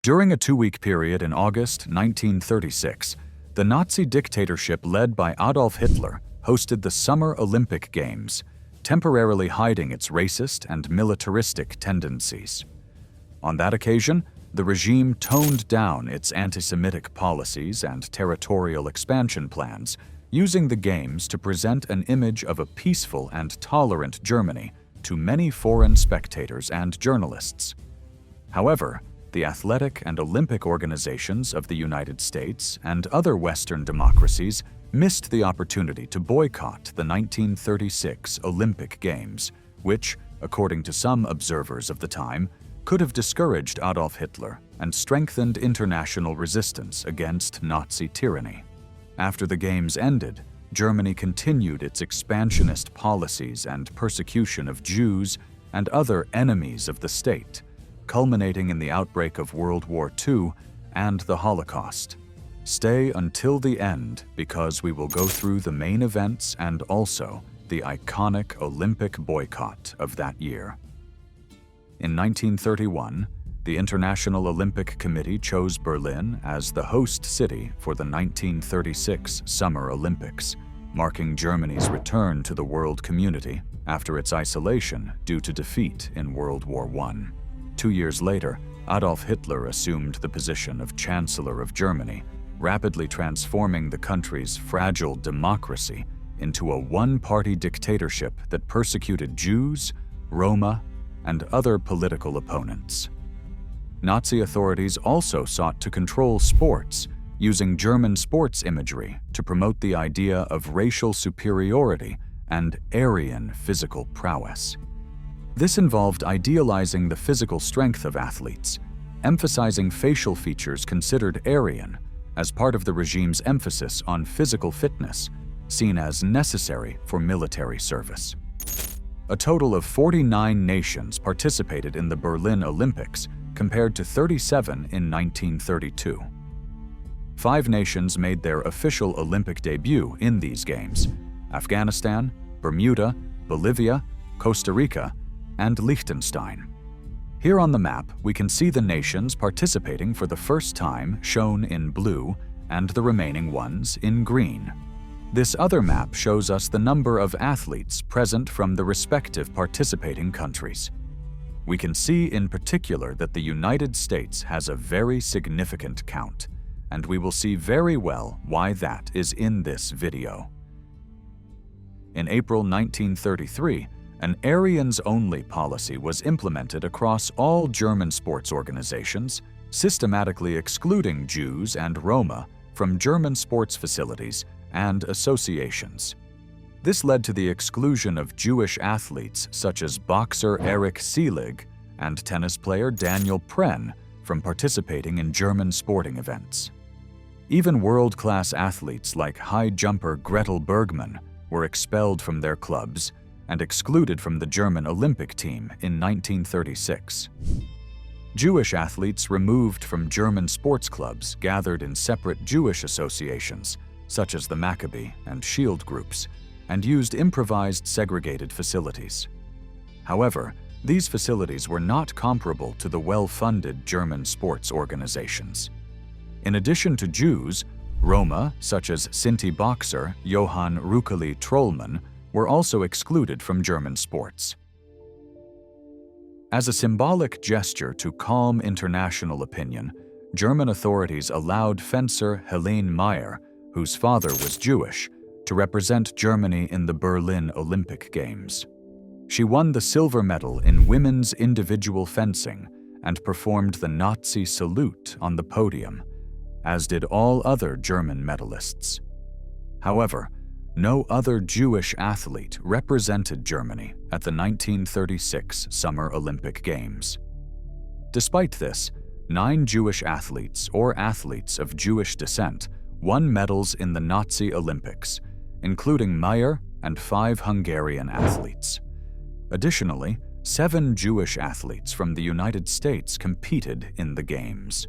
During a 2-week period in August 1936, the Nazi dictatorship led by Adolf Hitler hosted the Summer Olympic Games, temporarily hiding its racist and militaristic tendencies. On that occasion, the regime toned down its anti-Semitic policies and territorial expansion plans, using the Games to present an image of a peaceful and tolerant Germany to many foreign spectators and journalists. However, the athletic and Olympic organizations of the United States and other Western democracies missed the opportunity to boycott the 1936 Olympic Games, which, according to some observers of the time, could have discouraged Adolf Hitler and strengthened international resistance against Nazi tyranny. After the Games ended, Germany continued its expansionist policies and persecution of Jews and other enemies of the state, culminating in the outbreak of World War II and the Holocaust. Stay until the end because we will go through the main events and also the iconic Olympic boycott of that year. In 1931, the International Olympic Committee chose Berlin as the host city for the 1936 Summer Olympics, marking Germany's return to the world community after its isolation due to defeat in World War I. 2 years later, Adolf Hitler assumed the position of Chancellor of Germany, rapidly transforming the country's fragile democracy into a one-party dictatorship that persecuted Jews, Roma, and other political opponents. Nazi authorities also sought to control sports, using German sports imagery to promote the idea of racial superiority and Aryan physical prowess. This involved idealizing the physical strength of athletes, emphasizing facial features considered Aryan as part of the regime's emphasis on physical fitness, seen as necessary for military service. A total of 49 nations participated in the Berlin Olympics, compared to 37 in 1932. 5 nations made their official Olympic debut in these games: Afghanistan, Bermuda, Bolivia, Costa Rica, and Liechtenstein. Here on the map, we can see the nations participating for the first time shown in blue and the remaining ones in green. This other map shows us the number of athletes present from the respective participating countries. We can see in particular that the United States has a very significant count, and we will see very well why that is in this video. In April 1933, an Aryans-only policy was implemented across all German sports organizations, systematically excluding Jews and Roma from German sports facilities and associations. This led to the exclusion of Jewish athletes such as boxer Erich Seelig and tennis player Daniel Prenn from participating in German sporting events. Even world-class athletes like high jumper Gretel Bergmann were expelled from their clubs and excluded from the German Olympic team in 1936. Jewish athletes removed from German sports clubs gathered in separate Jewish associations, such as the Maccabee and Shield groups, and used improvised segregated facilities. However, these facilities were not comparable to the well-funded German sports organizations. In addition to Jews, Roma, such as Sinti boxer Johann Rukeli Trollmann, were also excluded from German sports. As a symbolic gesture to calm international opinion, German authorities allowed fencer Helene Meyer, whose father was Jewish, to represent Germany in the Berlin Olympic Games. She won the silver medal in women's individual fencing and performed the Nazi salute on the podium, as did all other German medalists. However, no other Jewish athlete represented Germany at the 1936 Summer Olympic Games. Despite this, 9 Jewish athletes or athletes of Jewish descent won medals in the Nazi Olympics, including Meyer and 5 Hungarian athletes. Additionally, 7 Jewish athletes from the United States competed in the Games.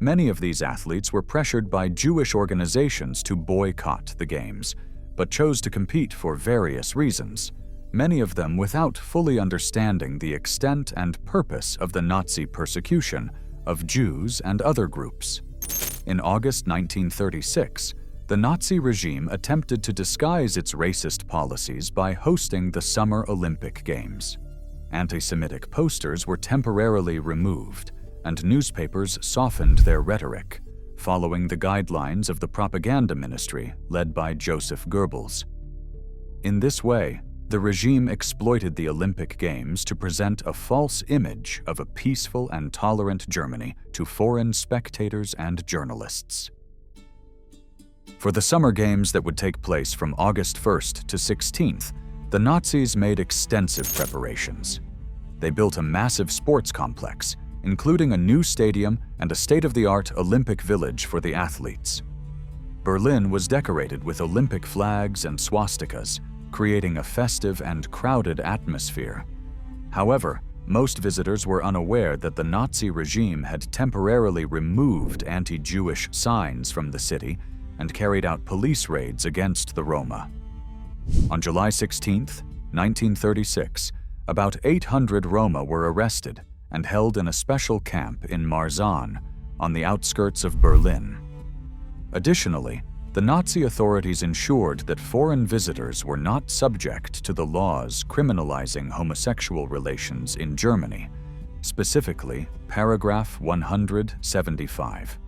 Many of these athletes were pressured by Jewish organizations to boycott the Games, but chose to compete for various reasons, many of them without fully understanding the extent and purpose of the Nazi persecution of Jews and other groups. In August 1936, the Nazi regime attempted to disguise its racist policies by hosting the Summer Olympic Games. Anti-Semitic posters were temporarily removed, and newspapers softened their rhetoric, following the guidelines of the propaganda ministry led by Joseph Goebbels. In this way, the regime exploited the Olympic Games to present a false image of a peaceful and tolerant Germany to foreign spectators and journalists. For the Summer Games that would take place from August 1st to 16th, the Nazis made extensive preparations. They built a massive sports complex, including a new stadium and a state-of-the-art Olympic village for the athletes. Berlin was decorated with Olympic flags and swastikas, creating a festive and crowded atmosphere. However, most visitors were unaware that the Nazi regime had temporarily removed anti-Jewish signs from the city and carried out police raids against the Roma. On July 16, 1936, about 800 Roma were arrested and held in a special camp in Marzahn, on the outskirts of Berlin. Additionally, the Nazi authorities ensured that foreign visitors were not subject to the laws criminalizing homosexual relations in Germany, specifically paragraph 175.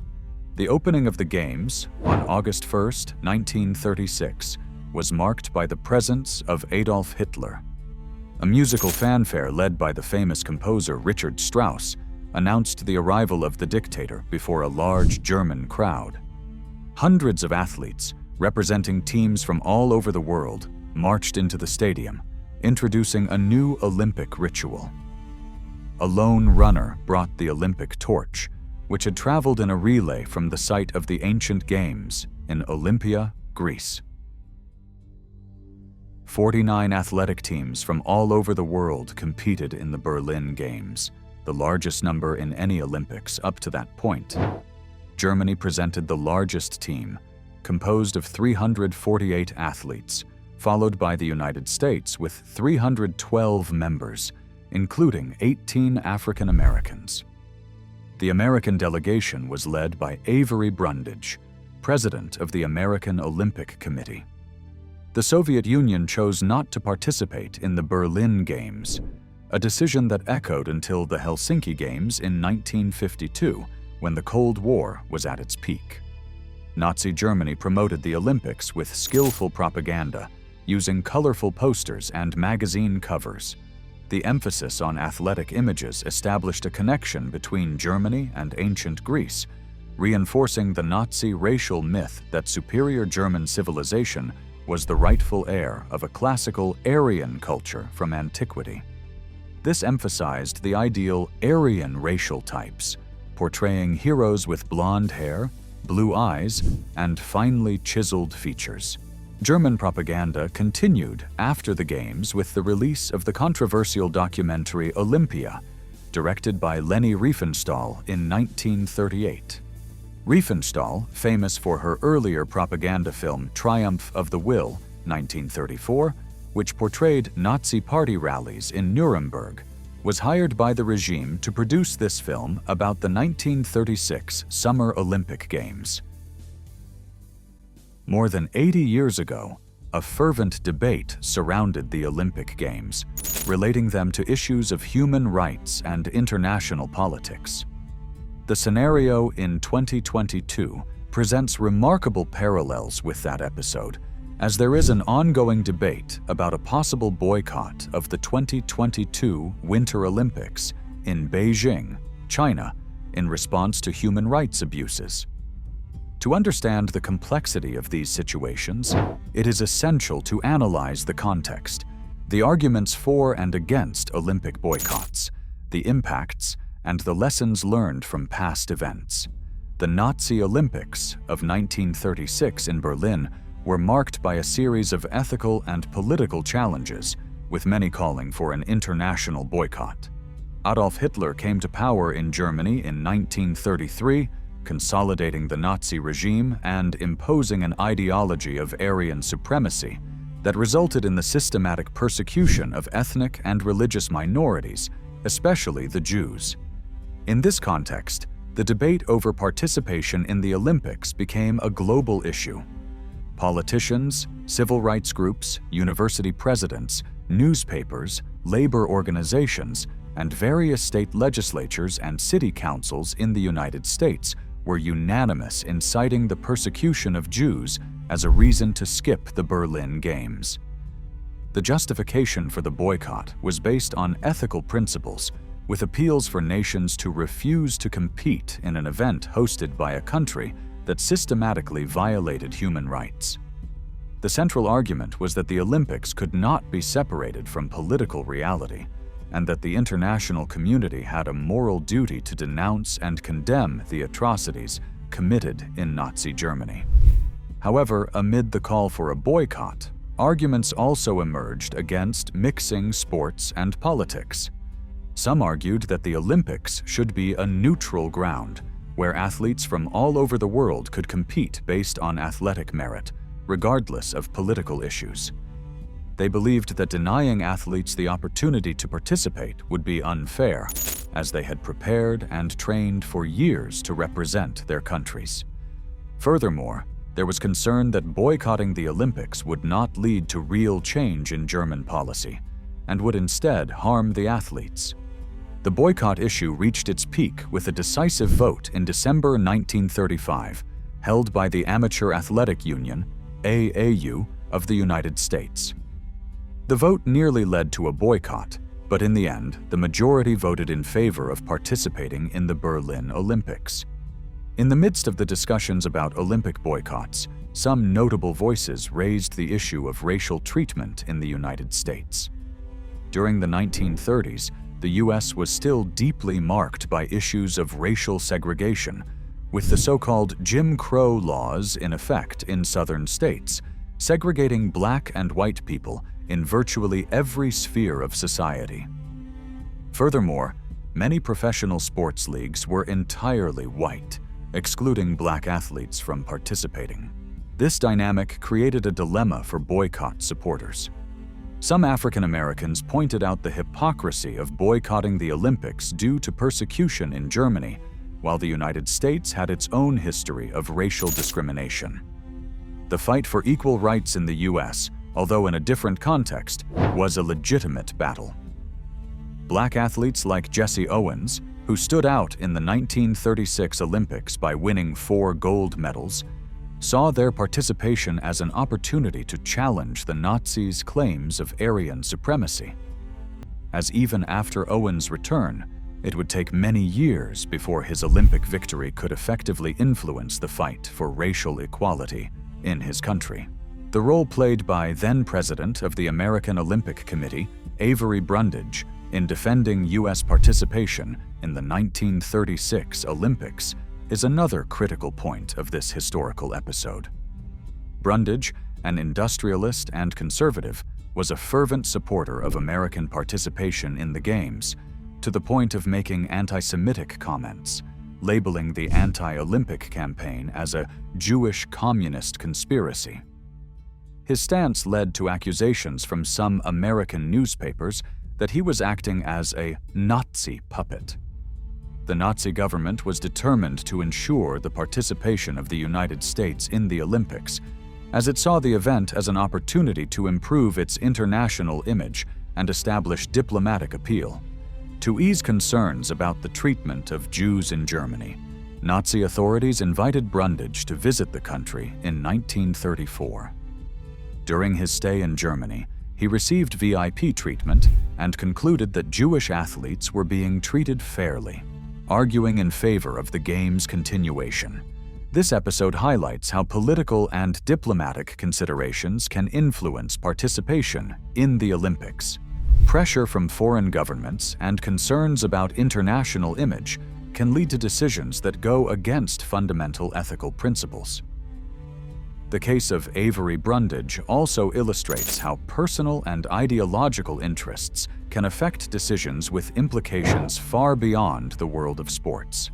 The opening of the Games, on August 1, 1936, was marked by the presence of Adolf Hitler. A musical fanfare led by the famous composer Richard Strauss announced the arrival of the dictator before a large German crowd. Hundreds of athletes, representing teams from all over the world, marched into the stadium, introducing a new Olympic ritual. A lone runner brought the Olympic torch, which had traveled in a relay from the site of the ancient games in Olympia, Greece. 49 athletic teams from all over the world competed in the Berlin Games, the largest number in any Olympics up to that point. Germany presented the largest team, composed of 348 athletes, followed by the United States with 312 members, including 18 African Americans. The American delegation was led by Avery Brundage, president of the American Olympic Committee. The Soviet Union chose not to participate in the Berlin Games, a decision that echoed until the Helsinki Games in 1952, when the Cold War was at its peak. Nazi Germany promoted the Olympics with skillful propaganda, using colorful posters and magazine covers. The emphasis on athletic images established a connection between Germany and ancient Greece, reinforcing the Nazi racial myth that superior German civilization was the rightful heir of a classical Aryan culture from antiquity. This emphasized the ideal Aryan racial types, portraying heroes with blonde hair, blue eyes, and finely chiseled features. German propaganda continued after the Games with the release of the controversial documentary Olympia, directed by Leni Riefenstahl in 1938. Riefenstahl, famous for her earlier propaganda film Triumph of the Will, 1934, which portrayed Nazi party rallies in Nuremberg, was hired by the regime to produce this film about the 1936 Summer Olympic Games. More than 80 years ago, a fervent debate surrounded the Olympic Games, relating them to issues of human rights and international politics. The scenario in 2022 presents remarkable parallels with that episode, as there is an ongoing debate about a possible boycott of the 2022 Winter Olympics in Beijing, China, in response to human rights abuses. To understand the complexity of these situations, it is essential to analyze the context, the arguments for and against Olympic boycotts, the impacts, and the lessons learned from past events. The Nazi Olympics of 1936 in Berlin were marked by a series of ethical and political challenges, with many calling for an international boycott. Adolf Hitler came to power in Germany in 1933, consolidating the Nazi regime and imposing an ideology of Aryan supremacy that resulted in the systematic persecution of ethnic and religious minorities, especially the Jews. In this context, the debate over participation in the Olympics became a global issue. Politicians, civil rights groups, university presidents, newspapers, labor organizations, and various state legislatures and city councils in the United States were unanimous in citing the persecution of Jews as a reason to skip the Berlin Games. The justification for the boycott was based on ethical principles, with appeals for nations to refuse to compete in an event hosted by a country that systematically violated human rights. The central argument was that the Olympics could not be separated from political reality, and that the international community had a moral duty to denounce and condemn the atrocities committed in Nazi Germany. However, amid the call for a boycott, arguments also emerged against mixing sports and politics. Some argued that the Olympics should be a neutral ground, where athletes from all over the world could compete based on athletic merit, regardless of political issues. They believed that denying athletes the opportunity to participate would be unfair, as they had prepared and trained for years to represent their countries. Furthermore, there was concern that boycotting the Olympics would not lead to real change in German policy, and would instead harm the athletes. The boycott issue reached its peak with a decisive vote in December 1935, held by the Amateur Athletic Union, AAU, of the United States. The vote nearly led to a boycott, but in the end, the majority voted in favor of participating in the Berlin Olympics. In the midst of the discussions about Olympic boycotts, some notable voices raised the issue of racial treatment in the United States. During the 1930s, the U.S. was still deeply marked by issues of racial segregation, with the so-called Jim Crow laws in effect in southern states, segregating black and white people in virtually every sphere of society. Furthermore, many professional sports leagues were entirely white, excluding black athletes from participating. This dynamic created a dilemma for boycott supporters. Some African Americans pointed out the hypocrisy of boycotting the Olympics due to persecution in Germany, while the United States had its own history of racial discrimination. The fight for equal rights in the U.S., although in a different context, was a legitimate battle. Black athletes like Jesse Owens, who stood out in the 1936 Olympics by winning 4 gold medals, saw their participation as an opportunity to challenge the Nazis' claims of Aryan supremacy. As even after Owens' return, it would take many years before his Olympic victory could effectively influence the fight for racial equality in his country. The role played by then-president of the American Olympic Committee, Avery Brundage, in defending U.S. participation in the 1936 Olympics is another critical point of this historical episode. Brundage, an industrialist and conservative, was a fervent supporter of American participation in the Games, to the point of making anti-Semitic comments, labeling the anti-Olympic campaign as a Jewish communist conspiracy. His stance led to accusations from some American newspapers that he was acting as a Nazi puppet. The Nazi government was determined to ensure the participation of the United States in the Olympics, as it saw the event as an opportunity to improve its international image and establish diplomatic appeal. To ease concerns about the treatment of Jews in Germany, Nazi authorities invited Brundage to visit the country in 1934. During his stay in Germany, he received VIP treatment and concluded that Jewish athletes were being treated fairly, arguing in favor of the Games' continuation. This episode highlights how political and diplomatic considerations can influence participation in the Olympics. Pressure from foreign governments and concerns about international image can lead to decisions that go against fundamental ethical principles. The case of Avery Brundage also illustrates how personal and ideological interests can affect decisions with implications far beyond the world of sports.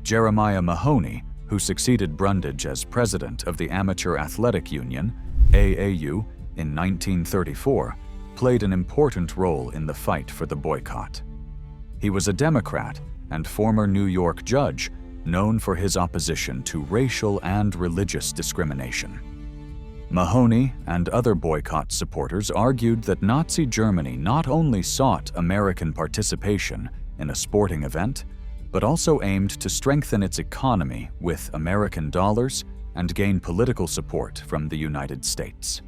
Jeremiah Mahoney, who succeeded Brundage as president of the Amateur Athletic Union, AAU, in 1934, played an important role in the fight for the boycott. He was a Democrat and former New York judge known for his opposition to racial and religious discrimination. Mahoney and other boycott supporters argued that Nazi Germany not only sought American participation in a sporting event, but also aimed to strengthen its economy with American dollars and gain political support from the United States.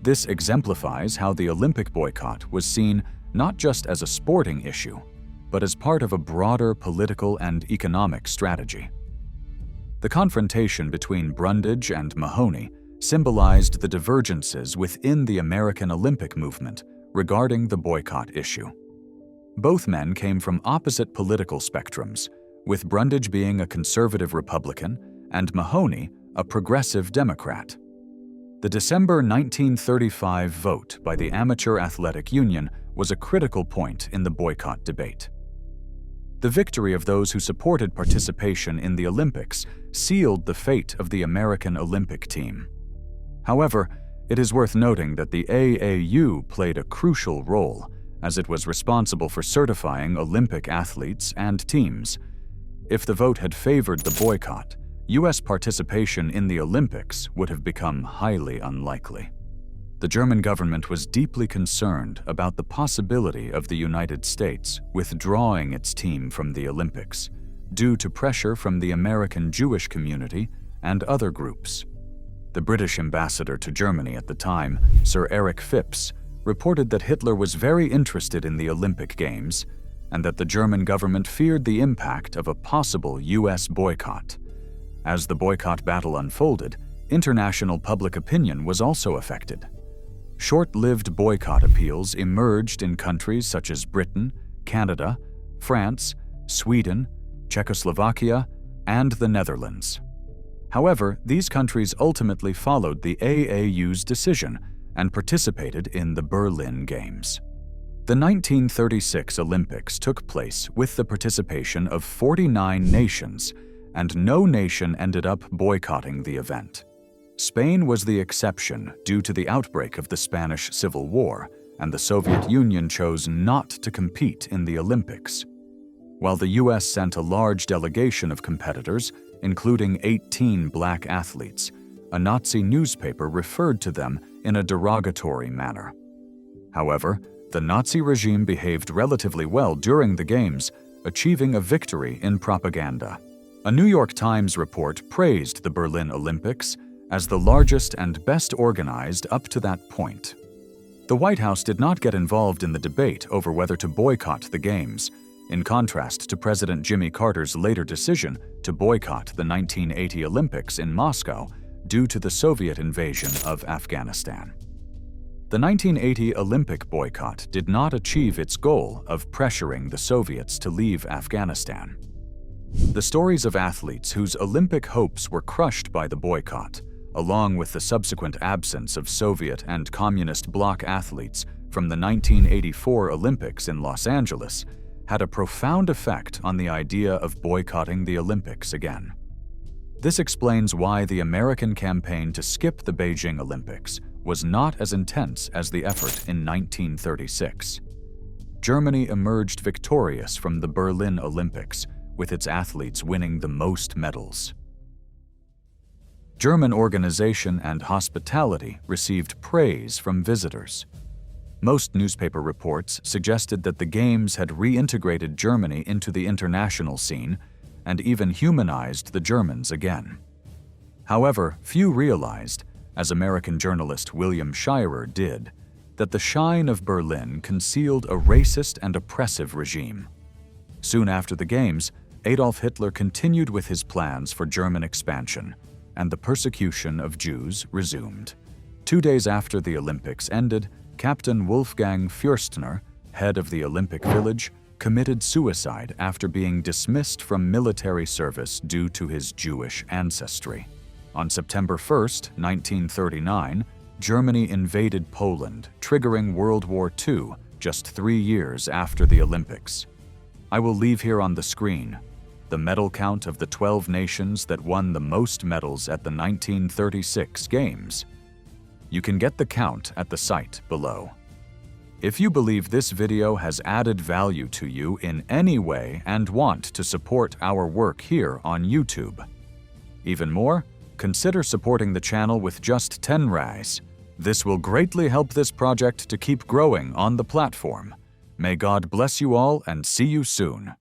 This exemplifies how the Olympic boycott was seen not just as a sporting issue, but as part of a broader political and economic strategy. The confrontation between Brundage and Mahoney symbolized the divergences within the American Olympic movement regarding the boycott issue. Both men came from opposite political spectrums, with Brundage being a conservative Republican and Mahoney a progressive Democrat. The December 1935 vote by the Amateur Athletic Union was a critical point in the boycott debate. The victory of those who supported participation in the Olympics sealed the fate of the American Olympic team. However, it is worth noting that the AAU played a crucial role, as it was responsible for certifying Olympic athletes and teams. If the vote had favored the boycott, U.S. participation in the Olympics would have become highly unlikely. The German government was deeply concerned about the possibility of the United States withdrawing its team from the Olympics, due to pressure from the American Jewish community and other groups. The British ambassador to Germany at the time, Sir Eric Phipps, reported that Hitler was very interested in the Olympic Games and that the German government feared the impact of a possible U.S. boycott. As the boycott battle unfolded, international public opinion was also affected. Short-lived boycott appeals emerged in countries such as Britain, Canada, France, Sweden, Czechoslovakia, and the Netherlands. However, these countries ultimately followed the AAU's decision and participated in the Berlin Games. The 1936 Olympics took place with the participation of 49 nations, and no nation ended up boycotting the event. Spain was the exception due to the outbreak of the Spanish Civil War, and the Soviet Union chose not to compete in the Olympics. While the U.S. sent a large delegation of competitors, including 18 black athletes, a Nazi newspaper referred to them in a derogatory manner. However, the Nazi regime behaved relatively well during the Games, achieving a victory in propaganda. A New York Times report praised the Berlin Olympics as the largest and best organized up to that point. The White House did not get involved in the debate over whether to boycott the Games, in contrast to President Jimmy Carter's later decision to boycott the 1980 Olympics in Moscow due to the Soviet invasion of Afghanistan. The 1980 Olympic boycott did not achieve its goal of pressuring the Soviets to leave Afghanistan. The stories of athletes whose Olympic hopes were crushed by the boycott, along with the subsequent absence of Soviet and Communist bloc athletes from the 1984 Olympics in Los Angeles, had a profound effect on the idea of boycotting the Olympics again. This explains why the American campaign to skip the Beijing Olympics was not as intense as the effort in 1936. Germany emerged victorious from the Berlin Olympics, with its athletes winning the most medals. German organization and hospitality received praise from visitors. Most newspaper reports suggested that the Games had reintegrated Germany into the international scene and even humanized the Germans again. However, few realized, as American journalist William Shirer did, that the shine of Berlin concealed a racist and oppressive regime. Soon after the Games, Adolf Hitler continued with his plans for German expansion, and the persecution of Jews resumed. 2 days after the Olympics ended, Captain Wolfgang Fürstner, head of the Olympic Village, committed suicide after being dismissed from military service due to his Jewish ancestry. On September 1, 1939, Germany invaded Poland, triggering World War II just 3 years after the Olympics. I will leave here on the screen the medal count of the 12 nations that won the most medals at the 1936 Games. You can get the count at the site below. If you believe this video has added value to you in any way and want to support our work here on YouTube. Even more, consider supporting the channel with just 10 Rs. This will greatly help this project to keep growing on the platform. May God bless you all and see you soon.